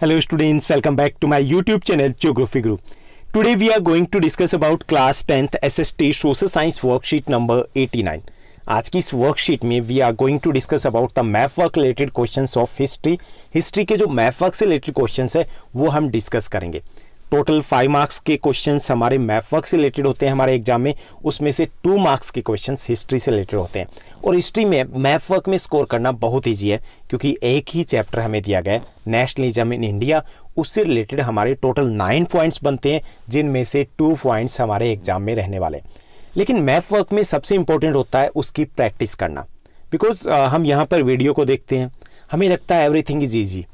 Hello students, welcome back to my YouTube channel Geography Guru. Today we are going to discuss about class 10th SST Social Science worksheet number 89. आज की इस worksheet में we are going to discuss about the map work related questions of history के जो map work से related questions है वो हम डिस्कस करेंगे. टोटल 5 मार्क्स के क्वेश्चंस हमारे मैप वर्क से रिलेटेड होते हैं हमारे एग्जाम में, उसमें से 2 मार्क्स के क्वेश्चंस हिस्ट्री से रिलेटेड होते हैं. और हिस्ट्री में मैप वर्क में स्कोर करना बहुत ईजी है क्योंकि एक ही चैप्टर हमें दिया गया है नेशनलिज्म इन इंडिया, उससे रिलेटेड हमारे टोटल 9 पॉइंट्स बनते हैं जिनमें से 2 पॉइंट्स हमारे एग्जाम में रहने वाले. लेकिन मैप वर्क में सबसे इंपॉर्टेंट होता है उसकी प्रैक्टिस करना, बिकॉज हम यहाँ पर वीडियो को देखते हैं, हमें लगता है एवरीथिंग इज ईजी,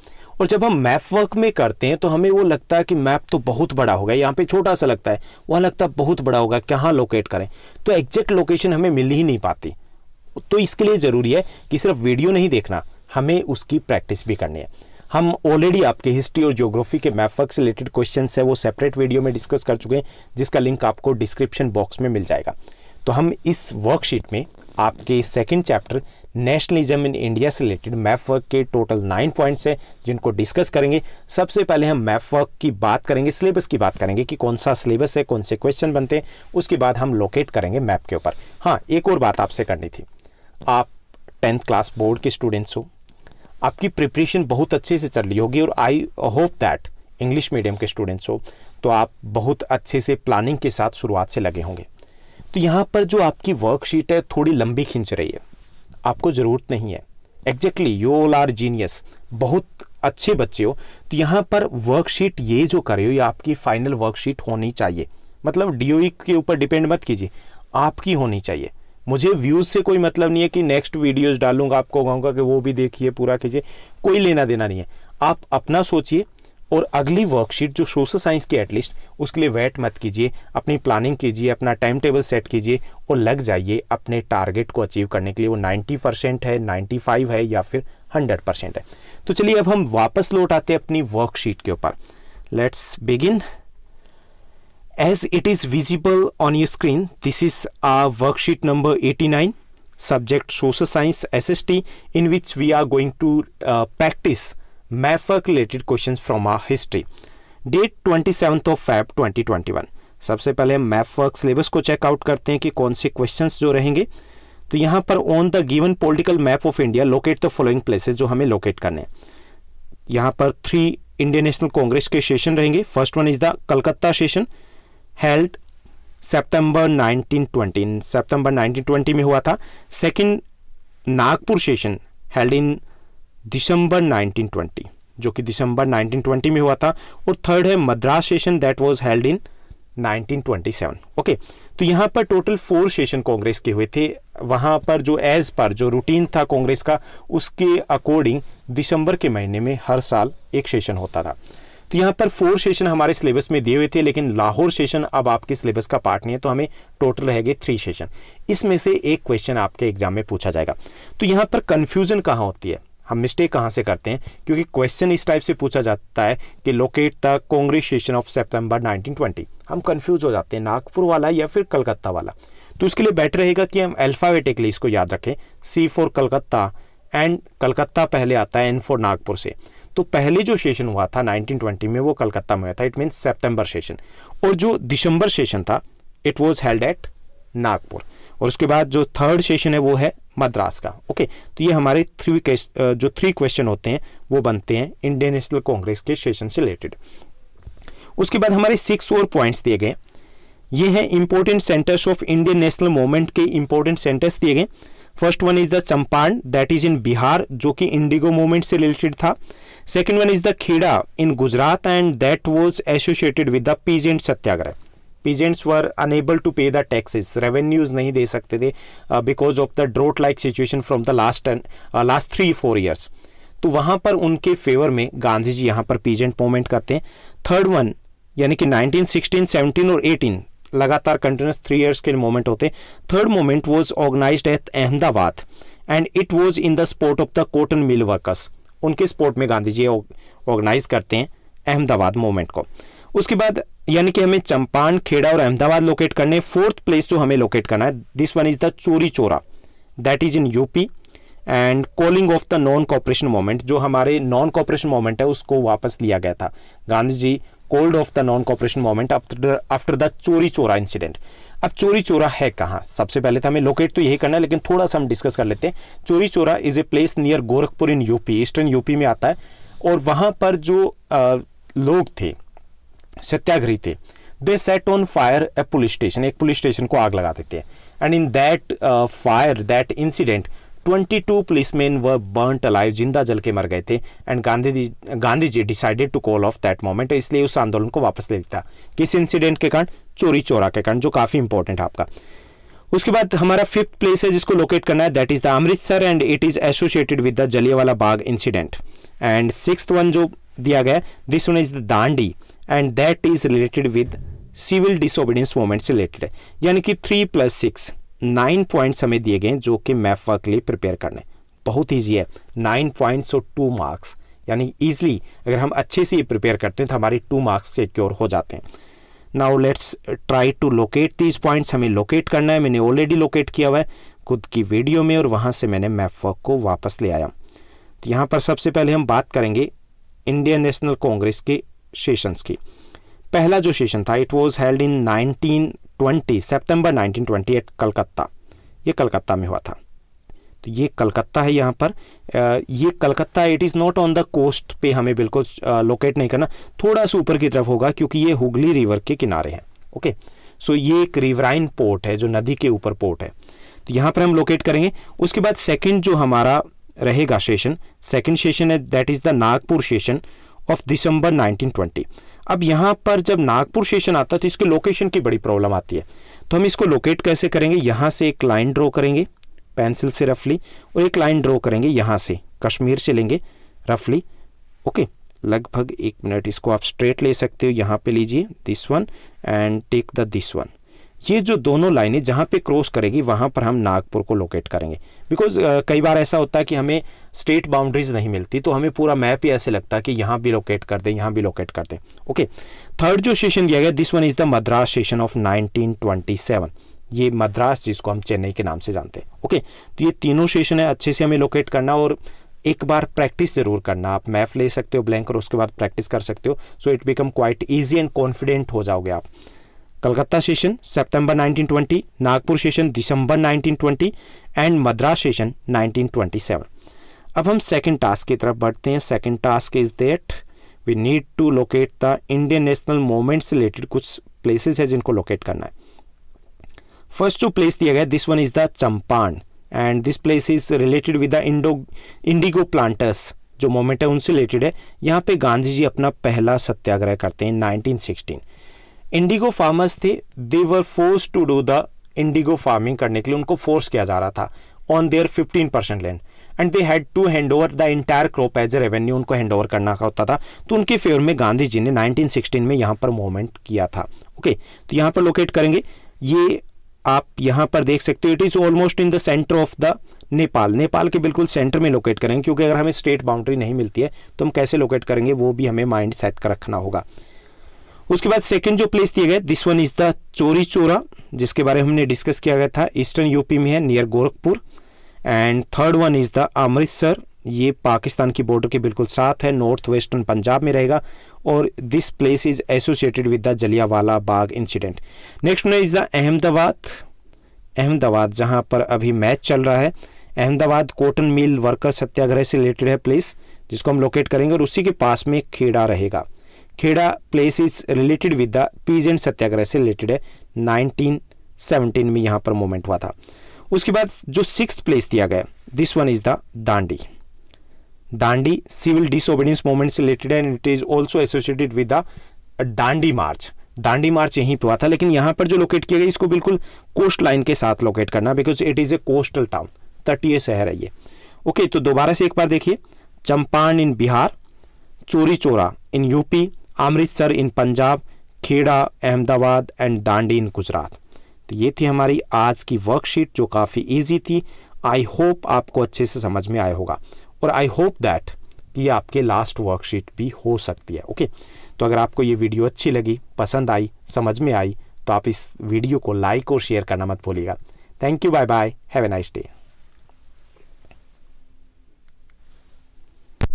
और जब हम मैप वर्क में करते हैं तो हमें वो लगता है कि मैप तो बहुत बड़ा होगा, यहाँ पे छोटा सा लगता है, वहाँ लगता है बहुत बड़ा होगा, कहाँ लोकेट करें, तो एग्जैक्ट लोकेशन हमें मिल ही नहीं पाती. तो इसके लिए ज़रूरी है कि सिर्फ वीडियो नहीं देखना, हमें उसकी प्रैक्टिस भी करनी है. हम ऑलरेडी आपके हिस्ट्री और ज्योग्राफी के मैप वर्क से रिलेटेड क्वेश्चंस है वो सेपरेट वीडियो में डिस्कस कर चुके हैं, जिसका लिंक आपको डिस्क्रिप्शन बॉक्स में मिल जाएगा. तो हम इस वर्कशीट में आपके second chapter nationalism in India से रिलेटेड मैप वर्क के टोटल 9 पॉइंट्स हैं जिनको डिस्कस करेंगे. सबसे पहले हम मैप वर्क की बात करेंगे, सिलेबस की बात करेंगे कि कौन सा सिलेबस है, कौन से क्वेश्चन बनते हैं, उसके बाद हम लोकेट करेंगे मैप के ऊपर. हाँ, एक और बात आपसे करनी थी. आप 10th क्लास बोर्ड के स्टूडेंट्स हो, आपकी प्रिपरेशन बहुत अच्छे से चल रही होगी, और I hope that English medium के स्टूडेंट्स हो तो आप बहुत अच्छे से प्लानिंग के साथ शुरुआत से लगे होंगे. तो यहाँ पर जो आपकी वर्कशीट है थोड़ी लंबी खींच रही है, आपको ज़रूरत नहीं है. Exactly, you all are genius, बहुत अच्छे बच्चे हो. तो यहाँ पर वर्कशीट ये जो कर रहे हो ये आपकी फाइनल वर्कशीट होनी चाहिए. मतलब डीओई के ऊपर डिपेंड मत कीजिए, आपकी होनी चाहिए. मुझे व्यूज़ से कोई मतलब नहीं है कि नेक्स्ट वीडियोस डालूंगा, आपको कहूँगा कि वो भी देखिए, पूरा कीजिए, कोई लेना देना नहीं है. आप अपना सोचिए और अगली वर्कशीट जो सोशल साइंस की एटलीस्ट उसके लिए वेट मत कीजिए, अपनी प्लानिंग कीजिए, अपना टाइम टेबल सेट कीजिए और लग जाइए अपने टारगेट को अचीव करने के लिए. वो 90% है, 95 है या फिर 100% है. तो चलिए अब हम वापस लौट आते हैं अपनी वर्कशीट के ऊपर. Let's begin. As it is visible on your screen, this is our worksheet number 89, subject Social Science SST, in which we are going to practice map work related questions from our history. Date 27th of Feb 2021. सबसे पहले हम map work syllabus को checkout करते हैं कि कौन से questions जो रहेंगे. तो यहाँ पर on the given political map of India locate the following places जो हमें लोकेट करने हैं. यहाँ पर 3 इंडियन नेशनल कांग्रेस के सेशन रहेंगे. First one is the Calcutta session, held September 1920, सितंबर 1920 में हुआ था. Second Nagpur session held in December 1920, जो कि दिसंबर 1920 में हुआ था. और थर्ड है Madras session, that was held in 1927. Okay, तो यहाँ पर टोटल 4 सेशन कांग्रेस के हुए थे. वहाँ पर जो एज पर जो रूटीन था कांग्रेस का उसके अकॉर्डिंग दिसंबर के महीने में हर साल एक सेशन होता था. तो यहाँ पर 4 सेशन हमारे सिलेबस में दिए हुए थे, लेकिन लाहौर सेशन अब आपके सिलेबस का पार्ट नहीं है, तो हमें टोटल रहेंगे 3 सेशन. इसमें से एक क्वेश्चन आपके एग्जाम में पूछा जाएगा. तो यहाँ पर कंफ्यूजन कहाँ होती है, हम मिस्टेक कहाँ से करते हैं, क्योंकि क्वेश्चन इस टाइप से पूछा जाता है कि locate the Congress session of September 1920. हम कंफ्यूज हो जाते हैं, नागपुर वाला या फिर कलकत्ता वाला. तो उसके लिए बेटर रहेगा कि हम अल्फाबेटिकली इसको याद रखें. C for Calcutta, and Calcutta पहले आता है, N फॉर नागपुर से. तो पहले जो सेशन हुआ था 1920 में वो कलकत्ता में हुआ था, इट मीन्स सितंबर सेशन. और जो दिसंबर सेशन था it was held at Nagpur. और उसके बाद जो थर्ड सेशन है वो है मद्रास का. ओके, तो ये हमारे 3 क्वेश्चन होते हैं वो बनते हैं इंडियन नेशनल कांग्रेस के सेशन से रिलेटेड. उसके बाद हमारे 6 और पॉइंट्स दिए गए. ये हैं important centres of Indian national movement के इंपॉर्टेंट सेंटर्स दिए गए. First one is the Champaran, that is in Bihar, जो कि इंडिगो मूवमेंट से रिलेटेड था. Second one is the Kheda in Gujarat, and that was associated with the peasant Satyagraha. Peasants were unable to pay the taxes, revenues नहीं दे सकते थे because of the drought like situation from the last 3-4 years. तो वहाँ पर उनके favour में गांधी जी यहाँ पर पीजेंट मूवमेंट करते हैं. थर्ड वन यानी कि 1916, 17 और 18 लगातार कंटिन्यूस 3 ईयर्स के मोमेंट होते. Third moment was organised at Ahmedabad, and it was in the support of the cotton mill workers. उनके सपोर्ट में गांधी जी ऑर्गेनाइज करते हैं अहमदाबाद मूवमेंट को. उसके बाद यानी कि हमें चंपारण, खेड़ा और अहमदाबाद लोकेट करने. फोर्थ प्लेस जो हमें लोकेट करना है, दिस वन इज द चोरी Chaura, that is in UP, and calling of the non cooperation movement, जो हमारे नॉन कॉपरेशन मूवमेंट है उसको वापस लिया गया था। Gandhi ji called off the non cooperation movement after the Chauri Chaura incident. अब चोरी चोरा है कहाँ? सबसे पहले तो हमें लोकेट तो यही करना है, लेकिन थोड़ा सा हम डिस्कस कर लेते हैं। चोरी चोरा is a place near Gorakhpur in UP, eastern UP में आता है। और वहाँ पर जो लोग थे, सत्याग्रही थे, they set on fire a police station, एक पुलिस स्टेशन को आग लगा देते हैं। And in that fire, that incident 22 policemen were burnt alive, जिंदा जल के मर गए थे। And Gandhi ji decided to call off that moment, इसलिए उस आंदोलन को वापस ले लिया। किस इंसिडेंट के कारण? चोरी चोरा के कारण, जो काफी इंपॉर्टेंट है आपका। उसके बाद हमारा 5th प्लेस है जिसको लोकेट करना है, that is the Amritsar and it is associated with the Jallianwala Bagh incident. And 6th one जो दिया गया, this one is the Dandi and that is related with civil disobedience movement से रिलेटेड है। यानी कि 3 + 6 9 पॉइंट्स हमें दिए गए जो कि मैप वर्क के लिए प्रिपेयर करने। बहुत ईजी है, 9 पॉइंट्स और 2 मार्क्स, यानी ईजिली अगर हम अच्छे से ये प्रिपेयर करते हैं तो हमारे 2 मार्क्स सिक्योर हो जाते हैं। Now let's try to locate these points. हमें लोकेट करना है, मैंने ऑलरेडी लोकेट किया हुआ है खुद की वीडियो में, और वहाँ से मैंने मैप वर्क को वापस ले आया। तो यहाँ पर सबसे पहले हम बात करेंगे इंडियन नेशनल कांग्रेस के सेशंस की। पहला जो सेशन था, इट वॉज हेल्ड इन 1920 सितंबर 1920 एट कलकत्ता। ये कलकत्ता में हुआ था। तो ये कलकत्ता है यहाँ पर, ये Calcutta, it is not on the coast पे, हमें बिल्कुल लोकेट नहीं करना, थोड़ा सा ऊपर की तरफ होगा क्योंकि ये हुगली रिवर के किनारे है। ओके, सो ये एक रिवराइन पोर्ट है जो नदी के ऊपर पोर्ट है, तो यहाँ पर हम लोकेट करेंगे। उसके बाद सेकेंड जो हमारा रहेगा सेशन, सेकेंड सेशन है, that is the Nagpur session of December 1920। अब यहाँ पर जब नागपुर सेशन आता है तो इसके लोकेशन की बड़ी प्रॉब्लम आती है, तो हम इसको लोकेट कैसे करेंगे? यहाँ से एक लाइन ड्रॉ करेंगे पेंसिल से रफली, और एक लाइन ड्रॉ करेंगे यहाँ से, कश्मीर से लेंगे रफली। ओके, लगभग 1 मिनट, इसको आप स्ट्रेट ले सकते हो, यहाँ पे लीजिए this one and take the this one. ये जो दोनों लाइनें जहाँ पे क्रॉस करेगी वहाँ पर हम नागपुर को लोकेट करेंगे। बिकॉज कई बार ऐसा होता है कि हमें स्टेट बाउंड्रीज नहीं मिलती, तो हमें पूरा मैप ही ऐसे लगता है कि यहाँ भी लोकेट कर दें, यहाँ भी लोकेट कर दें। ओके, थर्ड जो सेशन दिया गया, this one is the Madras session of 1927। ये मद्रास जिसको हम चेन्नई के नाम से जानते हैं। ओके, तो ये तीनों सेशन है, अच्छे से हमें लोकेट करना और एक बार प्रैक्टिस जरूर करना। आप मैप ले सकते हो ब्लैंक और उसके बाद प्रैक्टिस कर सकते हो, so it become quite easy and confident हो जाओगे आप। कलकत्ता सेशन सितंबर 1920, नागपुर सेशन दिसंबर 1920 एंड मद्रास सेशन 1927। अब हम सेकंड टास्क की तरफ बढ़ते हैं। Second task is that we need to locate the Indian national movement से रिलेटेड कुछ प्लेसेस है जिनको लोकेट करना है। फर्स्ट जो प्लेस दिया गया, this one is the Champaran and this place is related with the Indigo planters, जो मूवमेंट है उनसे रिलेटेड है। यहाँ पे गांधी जी अपना पहला सत्याग्रह करते हैं 1916। इंडिगो फार्मर्स थे, they were force to do the indigo farming करने के लिए उनको फोर्स किया जा रहा था on their 15% land and they had to hand over the entire crop as a revenue, उनको हैंड ओवर करना होता था। तो उनके फेवर में गांधी जी ने 1916 में यहाँ पर मूवमेंट किया था। ओके, तो यहाँ पर लोकेट करेंगे, ये आप यहाँ पर देख सकते हो, it is almost in the centre of the Nepal, Nepal के बिल्कुल सेंटर में लोकेट करेंगे, क्योंकि अगर हमें स्टेट बाउंड्री नहीं मिलती है तो हम कैसे लोकेट करेंगे वो भी हमें माइंड सेट कर रखना होगा। उसके बाद सेकंड जो प्लेस दिया गया, this one is the Chauri चोरा, जिसके बारे में हमने डिस्कस किया गया था, ईस्टर्न यूपी में है near Gorakhpur. And third one is the Amritsar, ये पाकिस्तान की बॉर्डर के बिल्कुल साथ है, नॉर्थ वेस्टर्न पंजाब में रहेगा और this place is associated with the Jallianwala Bagh incident. Next one is the Ahmedabad, Ahmedabad जहां पर अभी मैच चल रहा है, अहमदाबाद कॉटन मिल वर्कर सत्याग्रह से रिलेटेड है प्लेस, जिसको हम लोकेट करेंगे और उसी के पास में खेड़ा रहेगा। Kheda place is related with the peasant satyagraha से रिलेटेड है, 1917 में यहाँ पर मूवमेंट हुआ था। उसके बाद जो 6th प्लेस दिया गया, this one is the Dandi, Dandi civil disobedience movement से रिलेटेड है and it is also associated with the Dandi march. Dandi march यहीं पे हुआ था, लेकिन यहाँ पर जो लोकेट किया गया इसको बिल्कुल कोस्ट लाइन के साथ लोकेट करना, because it is a coastal town, तटीय शहर है ये। ओके, तो दोबारा से एक बार देखिए, चंपारण इन Bihar, Chauri Chaura in UP, Amritsar in Punjab, Kheda Ahmedabad and Dandi in Gujarat. तो ये थी हमारी आज की वर्कशीट जो काफ़ी इजी थी। आई होप आपको अच्छे से समझ में आया होगा और आई होप दैट कि आपके लास्ट वर्कशीट भी हो सकती है। ओके, तो अगर आपको ये वीडियो अच्छी लगी, पसंद आई, समझ में आई, तो आप इस वीडियो को लाइक और शेयर करना मत भूलिएगा। Thank you, bye bye, have a nice day.